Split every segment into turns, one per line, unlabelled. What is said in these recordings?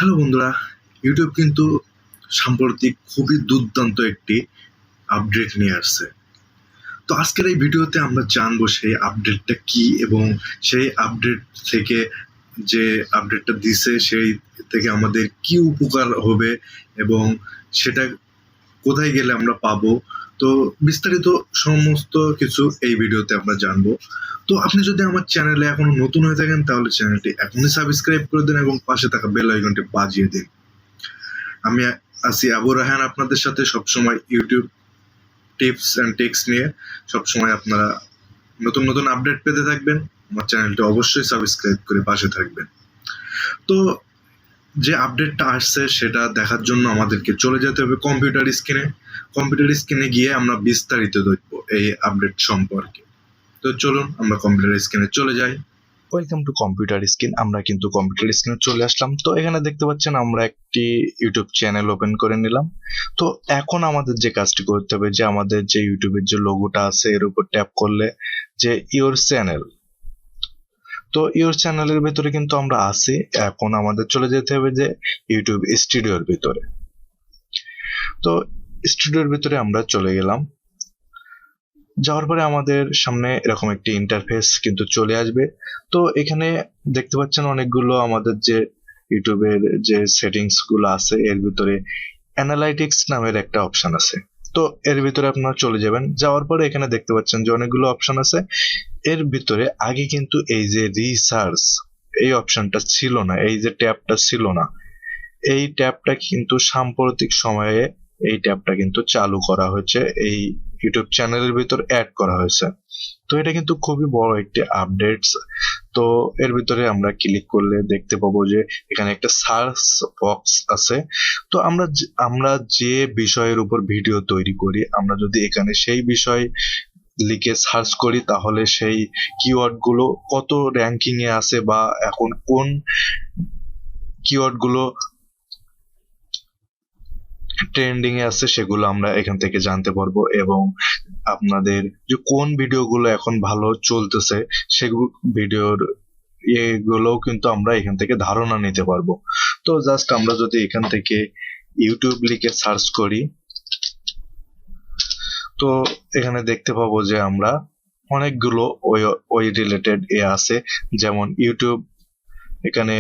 Hello বন্ধুরা, YouTube কিন্তু সাম্প্রতিক খুবই দুর্দান্ত একটি আপডেট নিয়ে আসছে। তো আজকের এই ভিডিওতে আমরা জানবো সেই আপডেটটা কি এবং সেই আপডেট থেকে যে আপডেটটা দিছে সেই থেকে আমাদের কি উপকার হবে এবং সেটা কোথায় গেলে আমরা পাবো। তো বিস্তারিত সমস্ত কিছু এই ভিডিওতে আমরা জানবো। তো আপনি যদি আমার চ্যানেলে এখনো নতুন হয়ে থাকেন তাহলে চ্যানেলটি এখনই সাবস্ক্রাইব করে দিন এবং পাশে থাকা বেল আইকনটি বাজিয়ে দিন। আমি আছি আবু রায়হান, আপনাদের সাথে সবসময় ইউটিউব টিপস অ্যান্ড টেক্স নিয়ে সবসময় আপনারা নতুন নতুন আপডেট পেতে থাকবেন। আমার চ্যানেলটি অবশ্যই সাবস্ক্রাইব করে পাশে থাকবেন। তো যে আপডেটটা আসছে সেটা দেখার জন্য আমাদেরকে চলে যেতে হবে কম্পিউটার স্ক্রিনে গিয়ে আমরা বিস্তারিত দেখবো এই আপডেট সম্পর্কে। তো চলুন আমরা কম্পিউটার স্ক্রিনে চলে যাই।
Welcome to computer screen. আমরা কিন্তু কম্পিউটার স্ক্রিনে চলে আসলাম। তো এখানে দেখতে পাচ্ছেন আমরা একটি ইউটিউব চ্যানেল ওপেন করে নিলাম। তো এখন আমাদের যে কাজটি করতে হবে, যে আমাদের যে ইউটিউবের যে লোগোটা আছে এর উপর ট্যাপ করলে যে ইওর চ্যানেল, তো ইওর চ্যানেলের ভিতরে কিন্তু আমরা আছি। এখন আমাদের চলে যেতে হবে যে ইউটিউব স্টুডিওর ভিতরে। তো স্টুডিওর ভিতরে আমরা চলে গেলাম। যাওয়ার পরে আমাদের সামনে এরকম একটি ইন্টারফেস কিন্তু চলে আসবে। তো এখানে দেখতে পাচ্ছেন অনেকগুলো আমাদের যে ইউটিউবের যে সেটিংস গুলো আছে এর ভিতরে অ্যানালাইটিক্স নামের একটা অপশন আছে। তো এর ভিতরে আপনারা চলে যাবেন। যাওয়ার পরে এখানে দেখতে পাচ্ছেন যে অনেকগুলো অপশন আছে। এর ভিতরে আগে কিন্তু এই যে রিসার্চ এই অপশনটা ছিল না, এই যে ট্যাবটা ছিল না। এই ট্যাবটা কিন্তু সাম্প্রতিক সময়ে এই ট্যাবটা কিন্তু চালু করা হয়েছে, এই ইউটিউব চ্যানেলের ভিতর অ্যাড করা হয়েছে। তো এটা কিন্তু খুবই বড় একটি আপডেটস। তো এর ভিতরে আমরা ক্লিক করলে দেখতে পাবো যে এখানে একটা সার্চ বক্স আছে। তো আমরা যে বিষয়ের উপর ভিডিও তৈরি করি, আমরা যদি এখানে সেই বিষয় লিখে সার্চ করি তাহলে সেই কিওয়ার্ড গুলো কত র্যাঙ্কিং এ আছে বা এখন কোন কিওয়ার্ড গুলো ট্রেন্ডিং এ আছে সেগুলো আমরা এখান থেকে জানতে পারবো, এবং আপনাদের যে কোন ভিডিওগুলো এখন ভালো চলতেছে সেগুলো ভিডিওর এগুলোও কিন্তু আমরা এখান থেকে ধারণা নিতে পারবো। তো জাস্ট আমরা যদি এখান থেকে ইউটিউব লিখে সার্চ করি তো এখানে দেখতে পাবো যে আমরা অনেকগুলো ওই রিলেটেড আছে, যেমন ইউটিউব, এখানে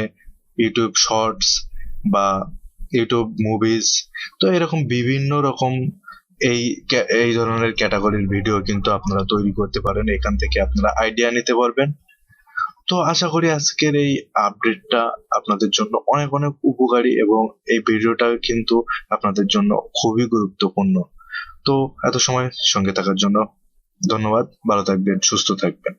ইউটিউব শর্টস বা ইউটিউব মুভিজ। তো এরকম বিভিন্ন রকম এই ধরনের ক্যাটাগরির ভিডিও কিন্তু আপনারা তৈরি করতে পারেন, এখান থেকে আপনারা আইডিয়া নিতে পারবেন। তো আশা করি আজকের এই আপডেটটা আপনাদের জন্য অনেক অনেক উপকারী এবং এই ভিডিওটা কিন্তু আপনাদের জন্য খুবই গুরুত্বপূর্ণ। তো এত সময় সঙ্গে থাকার জন্য ধন্যবাদ। ভালো থাকবেন, সুস্থ থাকবেন।